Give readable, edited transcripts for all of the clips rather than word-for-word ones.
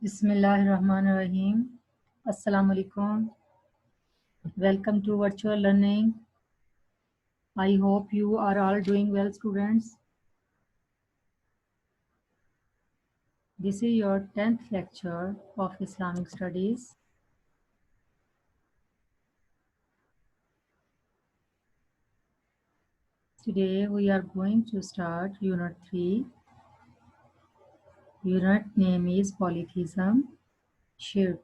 Bismillahirrahmanirrahim. Assalamu alaikum. Welcome to virtual learning. I hope you are all doing well, students. This is your 10th lecture of Islamic Studies. Today we are going to start Unit 3. Unit name is Polytheism, Shirk.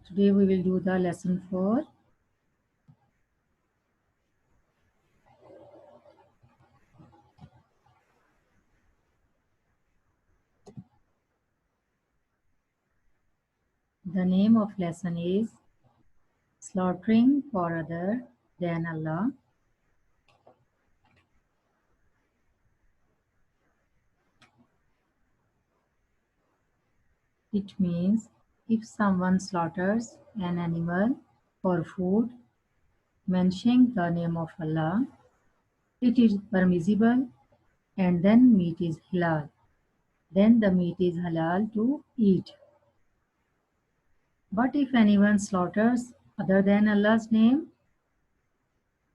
Today we will do the lesson 4. The name of lesson is Slaughtering for Other Than Allah. It means if someone slaughters an animal for food, mentioning the name of Allah, it is permissible and then meat is halal. Then the meat is halal to eat. But if anyone slaughters other than Allah's name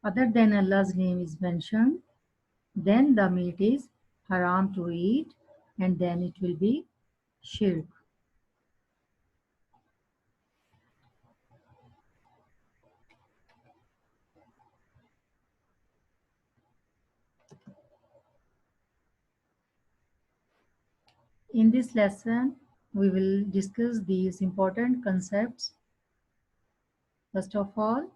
is mentioned, then the meat is haram to eat and then it will be shirk. In this lesson, we will discuss these important concepts. First of all,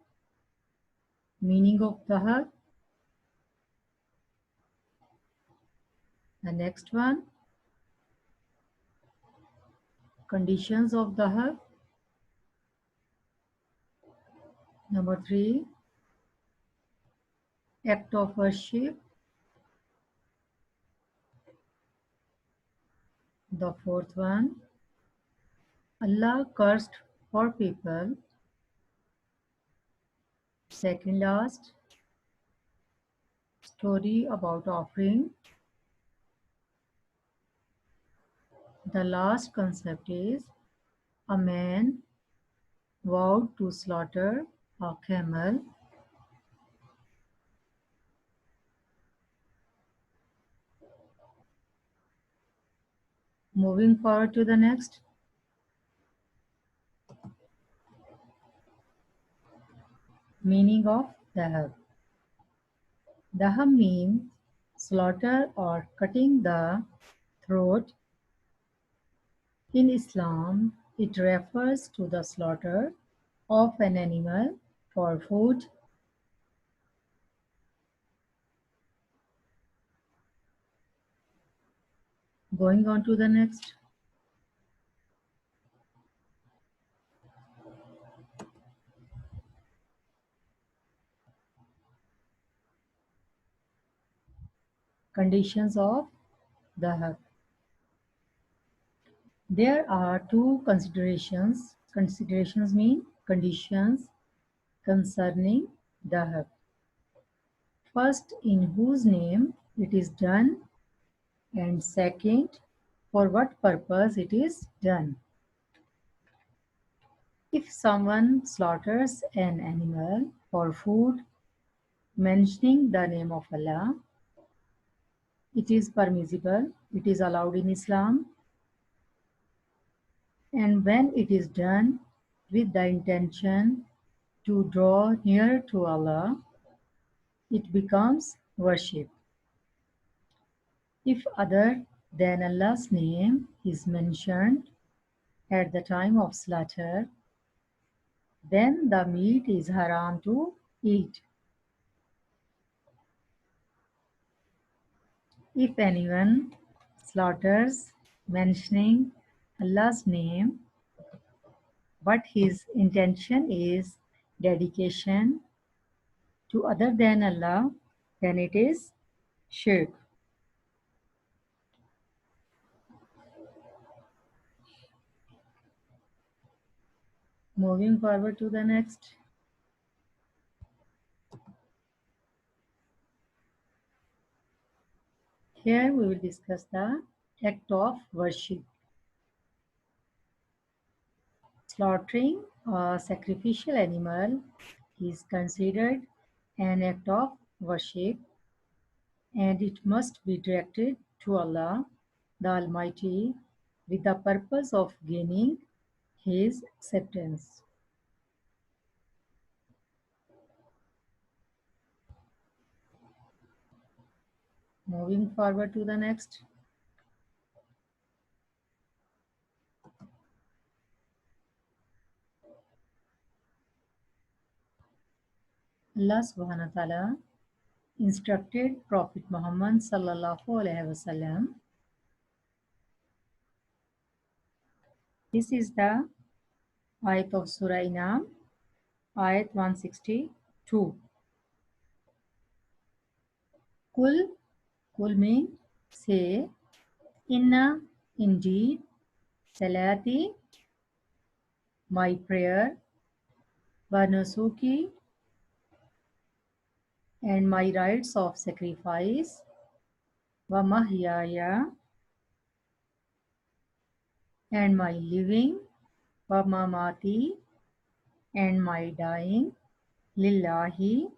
meaning of dahab. The next one, conditions of dahab. Number 3, act of worship. The fourth one, Allah cursed for people. Second last, story about offering. The last concept is a man vowed to slaughter a camel. Moving forward to the next. Meaning of dahab. Dahab means slaughter or cutting the throat. In Islam, it refers to the slaughter of an animal for food. Going on to the next. Conditions of dahab. There are two considerations. Considerations mean conditions concerning dahab. First, in whose name it is done, and second, for what purpose it is done. If someone slaughters an animal for food, mentioning the name of Allah, it is permissible, it is allowed in Islam. And when it is done with the intention to draw near to Allah, it becomes worship. If other than Allah's name is mentioned at the time of slaughter, then the meat is haram to eat. If anyone slaughters mentioning Allah's name, but his intention is dedication to other than Allah, then it is shirk. Moving forward to the next. Here we will discuss the act of worship. Slaughtering a sacrificial animal is considered an act of worship, and it must be directed to Allah the Almighty with the purpose of gaining His acceptance. Moving forward to the next. Allah subhanahu wa ta'ala instructed Prophet Muhammad sallallahu alaihi wasallam. This is the ayat of Surah Inam, ayat 162. Kul, kul mean say, inna, indeed, salati, my prayer, wa nusuki, and my rites of sacrifice, wa mahyaya, and my living, wa mamati, and my dying, lillahi,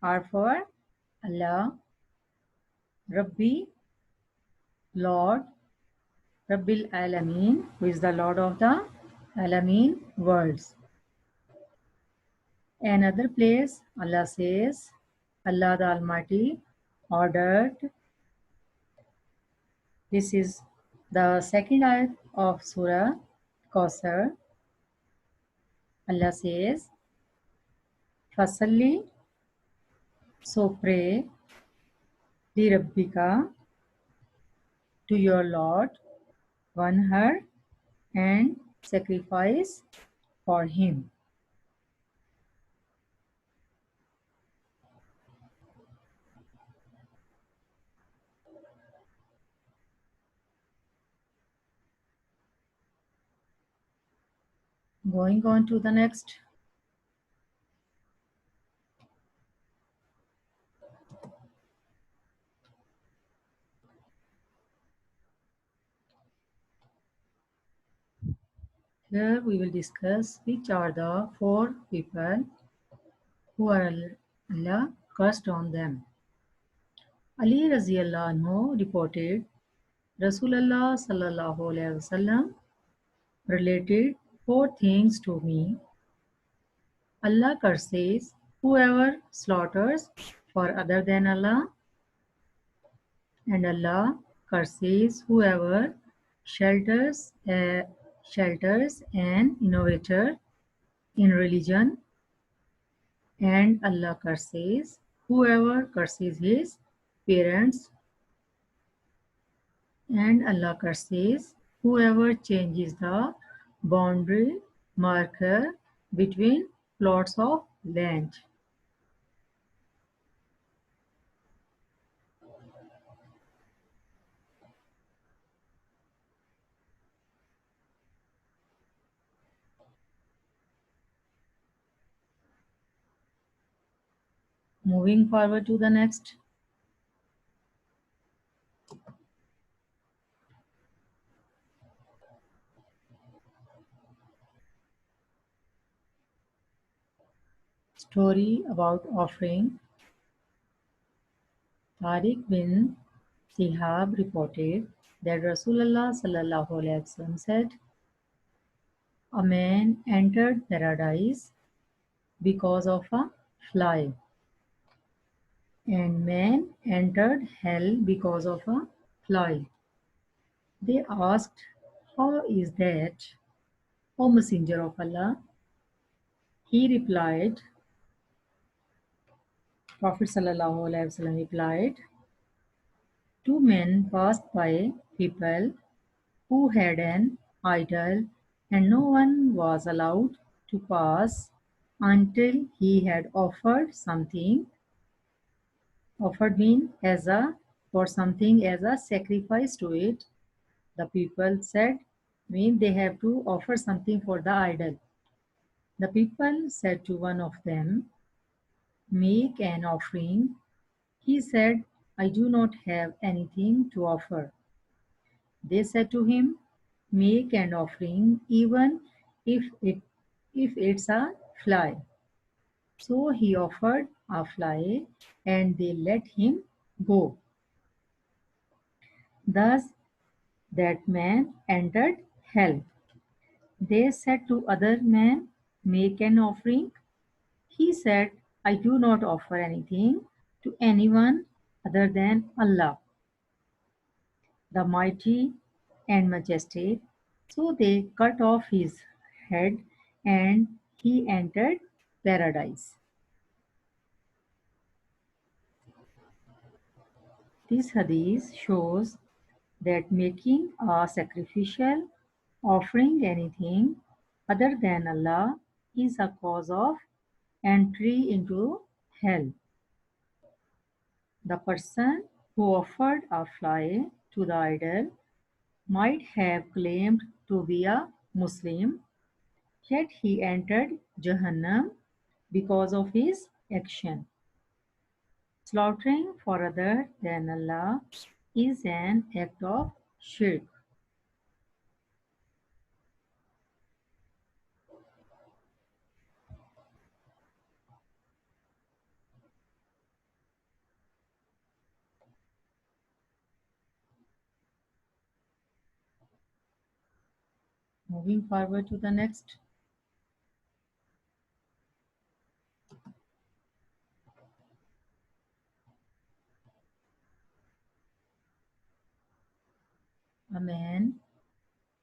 are for Allah, Rabbi, Lord, Rabbil Alameen, who is the Lord of the Alameen worlds. Another place, Allah says, Allah the Almighty ordered. This is the second ayat of Surah Kausar. Allah says, Fasalli, so pray, Li Rabbika, to your Lord, Wanhar, and sacrifice for him. Going on to the next. Here we will discuss which are the four people who are Allah cursed on them. Ali Raziyallahu anhu reported Rasulullah sallallahu alaihi wasallam related four things to me. Allah curses whoever slaughters for other than Allah, and Allah curses whoever shelters an innovator in religion, and Allah curses whoever curses his parents, and Allah curses whoever changes the boundary marker between plots of land. Moving forward to the next. Story about offering. Tariq bin Shihab reported that Rasulullah sallallahu alaihi wasallam said, "A man entered paradise because of a fly, and man entered hell because of a fly." They asked, "How is that, O Messenger of Allah?" He replied, Prophet sallallahu alaihi wasallam replied, two men passed by people who had an idol, and no one was allowed to pass until he had offered something. Offered mean as a for something as a sacrifice to it. The people said mean they have to offer something for the idol. The people said to one of them, "Make an offering." He said, "I do not have anything to offer." They said to him, make an offering even if it if it's a fly. So he offered a fly and they let him go. Thus that man entered hell. They said to other man, make an offering. He said, I do not offer anything to anyone other than Allah, the mighty and majestic. So they cut off his head and he entered paradise. This hadith shows that making a sacrificial offering anything other than Allah is a cause of entry into hell. The person who offered a fly to the idol might have claimed to be a Muslim, yet he entered Jahannam because of his action. Slaughtering for other than Allah is an act of shirk. Moving forward to the next. A man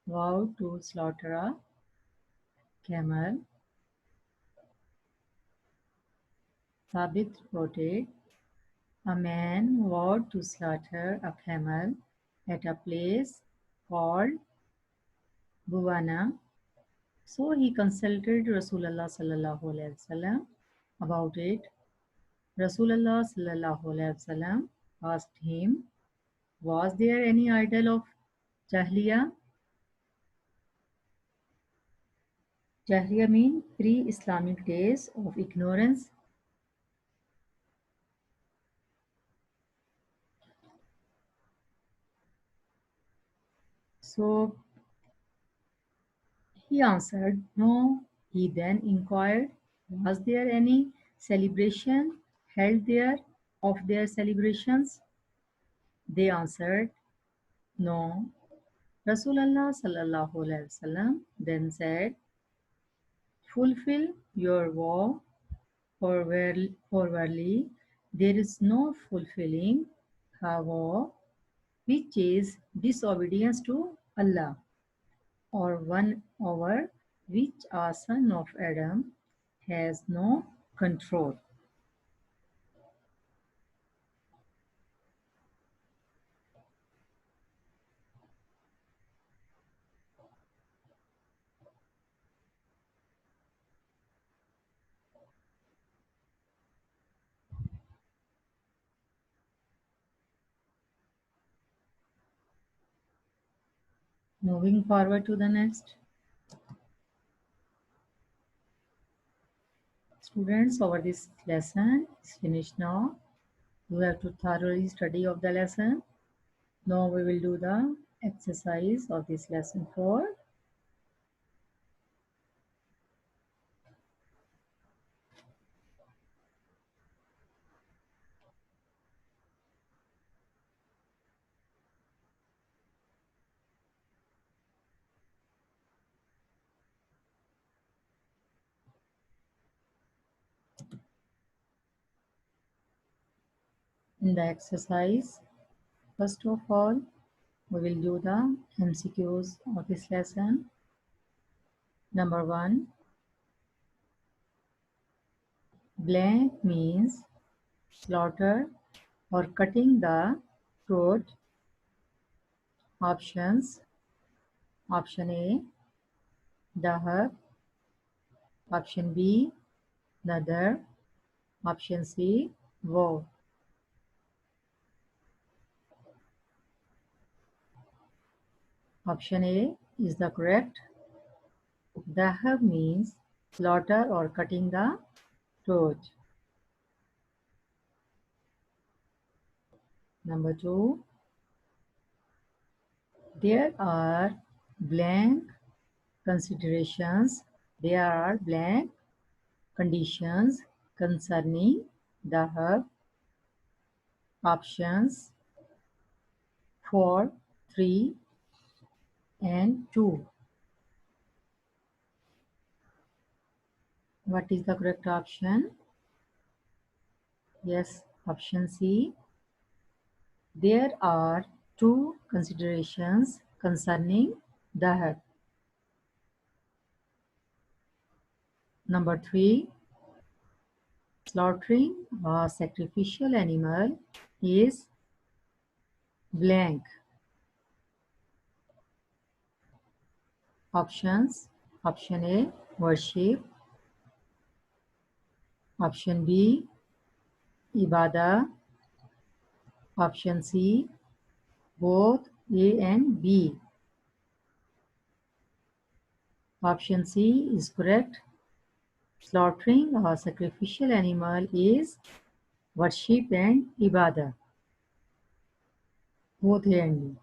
vowed to slaughter a camel. Thabit reported, a man vowed to slaughter a camel at a place called Buwana. So he consulted Rasulullah sallallahu alaihi wasallam about it. Rasulullah sallallahu alaihi wasallam asked him, was there any idol of Jahiliyyah? Jahiliyyah means pre-Islamic days of ignorance. So he answered, no. He then inquired, was there any celebration held there of their celebrations? They answered, no. Rasulullah sallallahu alaihi wasallam then said, fulfill your vow, for verily there is no fulfilling a vow which is disobedience to Allah, or one over which a son of Adam has no control. Moving forward to the next. Students, our this lesson is finished now. You have to thoroughly study of the lesson. Now we will do the exercise of this lesson 4. In the exercise, first of all, we will do the MCQs of this lesson. Number 1, blank means slaughter or cutting the throat. Options: option A, dahab; option B, nadar; option C, woe. Option A is the correct. Dahab means slaughter or cutting the throat. Number 2, There are blank considerations. There are blank conditions concerning the herb. Options 4, 3 and 2. What is the correct option? Yes, option C. There are two considerations concerning the herb. Number 3. Slaughtering a sacrificial animal is blank. Options. Option A, worship. Option B, ibadah. Option C, both A and B. Option C is correct. Slaughtering a sacrificial animal is worship and ibadah. Both A and B.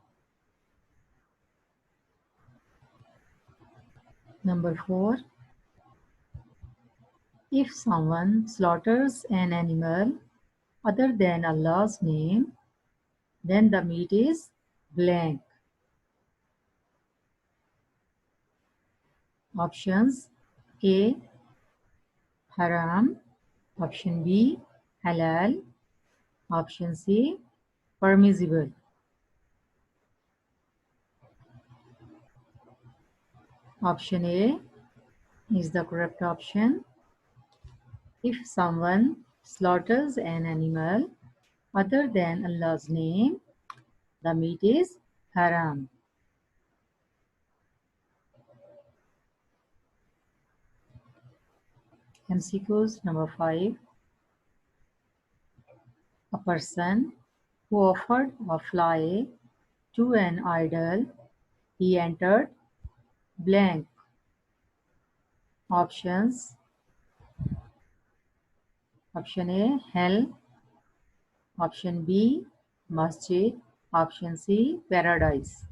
Number 4. If someone slaughters an animal other than Allah's name, then the meat is blank. Options A, haram. Option B, halal. Option C, permissible. Option A is the correct option. If someone slaughters an animal other than Allah's name, the meat is haram. MCQs number 5. A person who offered a fly to an idol, he entered blank. Options. Option A, hell. Option B, masjid. Option C, paradise.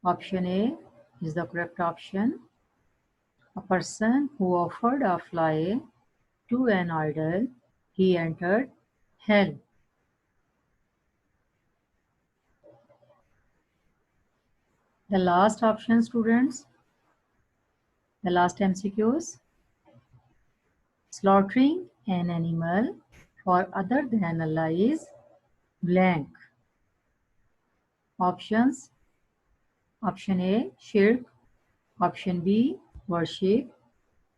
Option A is the correct option. A person who offered a fly to an idol, he entered hell. The last option, students, the last MCQs. Slaughtering an animal for other than Allah is blank. Options. Option A, shirk. Option B, worship.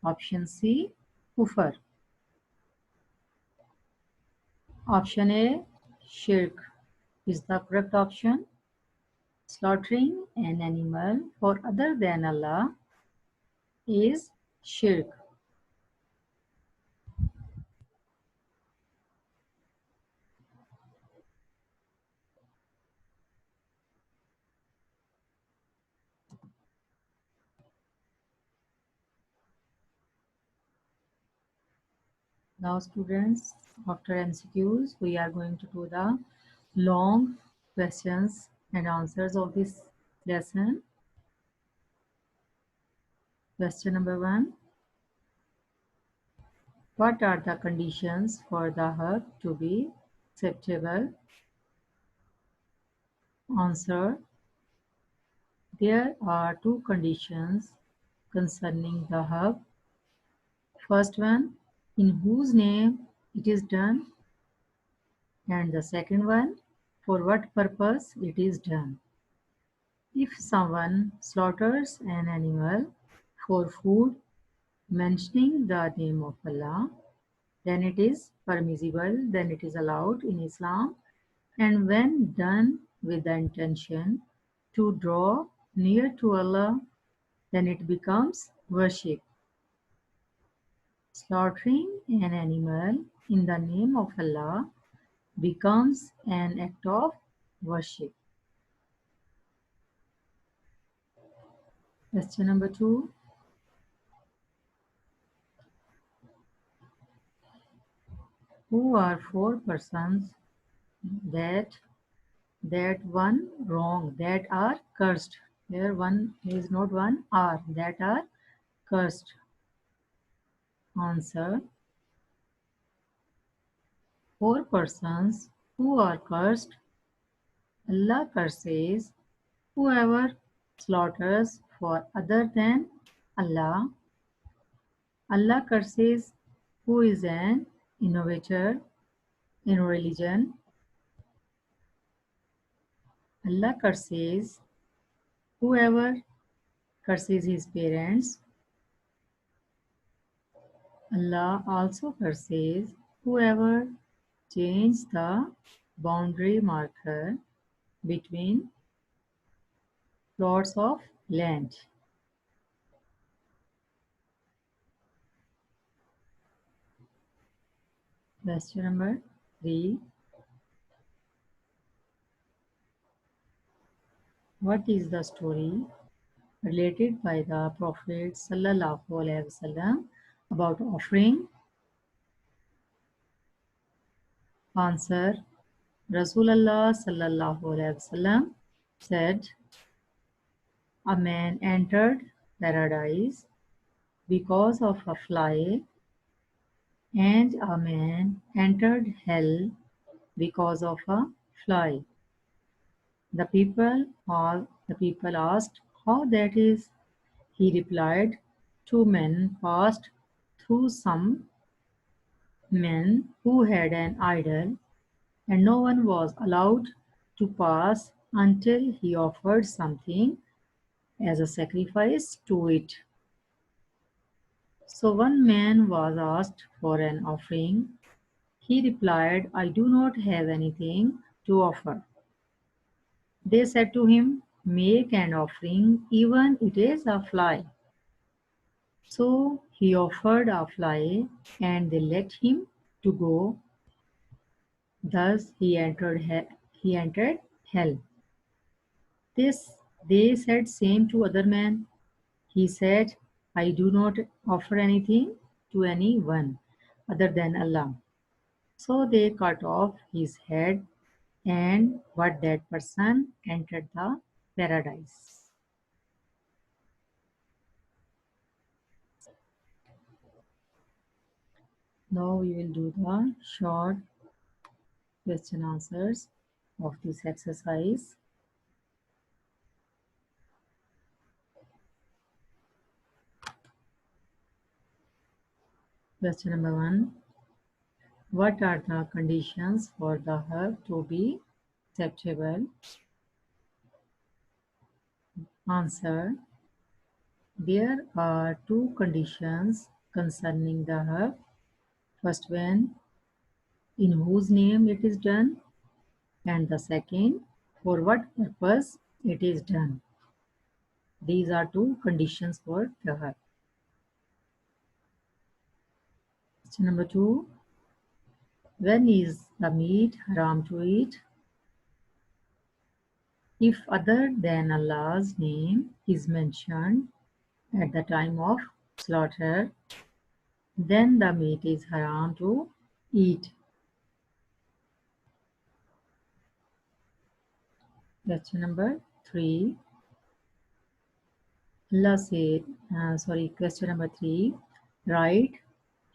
Option C, kufr. Option A, shirk, is the correct option. Slaughtering an animal for other than Allah is shirk. Now students, after MCQs, we are going to do the long questions and answers of this lesson. Question number 1. What are the conditions for the herb to be acceptable? Answer. There are two conditions concerning the herb. First one, in whose name it is done, and the second one, for what purpose it is done. If someone slaughters an animal for food mentioning the name of Allah, then it is permissible, then it is allowed in Islam, and when done with the intention to draw near to Allah, then it becomes worship. Slaughtering an animal in the name of Allah becomes an act of worship. Question number 2. Who are four persons that one wrong, that are cursed? Here one is not one, are, that are cursed. Answer: four persons who are cursed. Allah curses whoever slaughters for other than Allah. Allah curses who is an innovator in religion. Allah curses whoever curses his parents. Allah also curses whoever changes the boundary marker between plots of land. Question number 3. What is the story related by the Prophet Sallallahu Alaihi Wasallam about offering? Answer: Rasulullah Sallallahu Alaihi Wasallam said, a man entered paradise because of a fly, and a man entered hell because of a fly. The people asked how that is. He replied, two men passed through some men who had an idol, and no one was allowed to pass until he offered something as a sacrifice to it. So one man was asked for an offering. He replied, I do not have anything to offer. They said to him, make an offering, even it is a fly. So he offered a fly, and they let him to go. Thus he entered hell. This they said same to other men. He said, I do not offer anything to anyone other than Allah. So they cut off his head, and what that person entered the paradise. Now we will do the short question answers of this exercise. Question number 1. What are the conditions for the herb to be acceptable? Answer: there are two conditions concerning the herb. First one, in whose name it is done, and the second, for what purpose it is done. These are two conditions for the herb. Question number 2. When is the meat haram to eat? If other than Allah's name is mentioned at the time of slaughter, then the meat is haram to eat. Question number 3. Allah said, question number 3. Write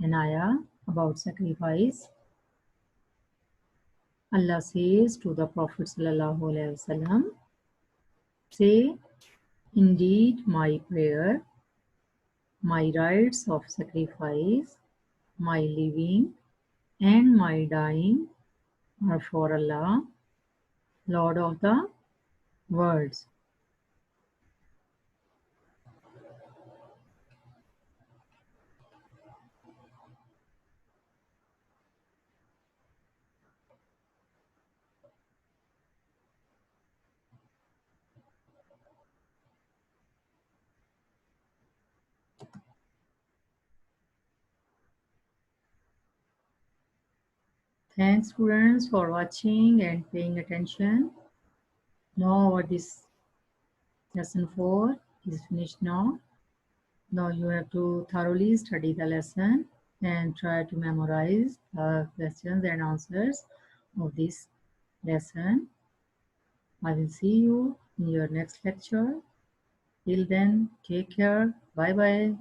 an ayah about sacrifice. Allah says to the Prophet Sallallahu Alaihi Wasallam, say, indeed my prayer, my rites of sacrifice, my living and my dying are for Allah, Lord of the worlds. Thanks students for watching and paying attention. Now this lesson 4 is finished now. Now you have to thoroughly study the lesson and try to memorize the questions and answers of this lesson. I will see you in your next lecture. Till then, take care. Bye bye.